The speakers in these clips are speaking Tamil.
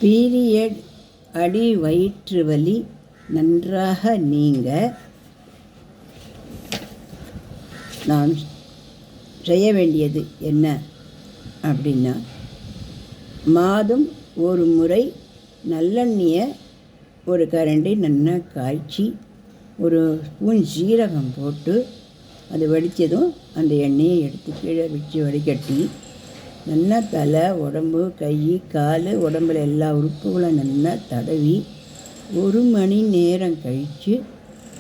பீரியட் அடி வயிற்று வலி நன்றாக நீங்க நாம் செய்ய வேண்டியது என்ன அப்படின்னா, மாதம் ஒரு முறை நல்லெண்ணெயை ஒரு கரண்டி நல்லா காய்ச்சி ஒரு ஸ்பூன் ஜீரகம் போட்டு அது வடித்ததும் அந்த எண்ணெயை எடுத்து கீழே வச்சு வடிகட்டி நல்லா தலை, உடம்பு, கை, கால், உடம்புல எல்லா உறுப்புகளும் நல்லா தடவி 1 மணி நேரம் கழித்து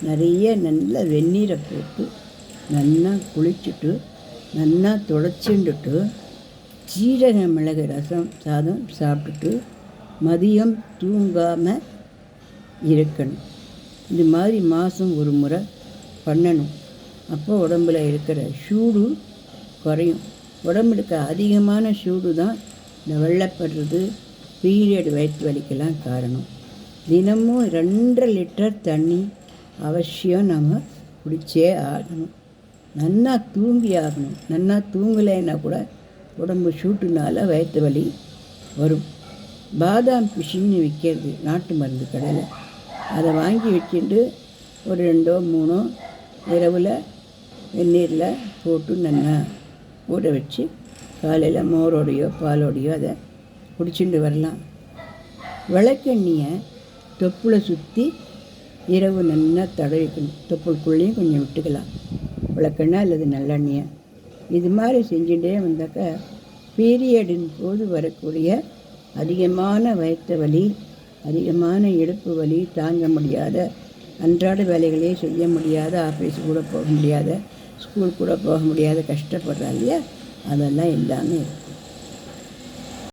நிறைய நல்ல வெந்நீரை போட்டு நல்லா குளிச்சுட்டு நல்லா துடைச்சிண்டுட்டு ஜீரக மிளகு ரசம் சாதம் சாப்பிட்டுட்டு மதியம் தூங்காமல் இருக்கணும். இது மாதிரி மாதம் ஒரு முறை பண்ணணும். அப்போ உடம்பில் இருக்கிற சூடு குறையும். உடம்புல இருக்க அதிகமான சூடு தான் இந்த வெள்ளைப்படுறது, பீரியட் வயிற்று வலிக்கெல்லாம் காரணம். தினமும் 2.5 லிட்டர் தண்ணி அவசியம் நம்ம குடிச்சே ஆகணும். நல்லா தூங்கி ஆகணும். நல்லா தூங்கலைன்னா கூட உடம்பு சூட்டுனால வயிற்று வலி வரும். பாதாம் பிசின்னு விற்கிறது நாட்டு மருந்து கடையில், அதை வாங்கி வச்சுட்டு ஒரு 2 3 இரவில் வெந்நீரில் போட்டு நல்லா ஊற வச்சு காலையில் மோரோடையோ பாலோடையோ அதை குடிச்சுட்டு வரலாம். விளக்கெண்ணெயை தொப்புளை சுற்றி இரவு நல்லா தடவிக்கணும். தொப்புளுக்குள்ளேயும் கொஞ்சம் விட்டுக்கலாம் விளக்கெண்ணெய் அல்லது நல்லெண்ணெயை. இது மாதிரி செஞ்சுட்டே வந்தாக்கா பீரியடின் போது வரக்கூடிய அதிகமான வயிற்று வலி, அதிகமான இடுப்பு வலி, தாங்க முடியாத அன்றாட வேலைகளே செய்ய முடியாத, ஆஃபீஸ் கூட போக முடியாத, ஸ்கூல் கூட போக முடியாத கஷ்டப்படுறா இல்லையா, அதெல்லாம் எல்லாமே இருக்கும்.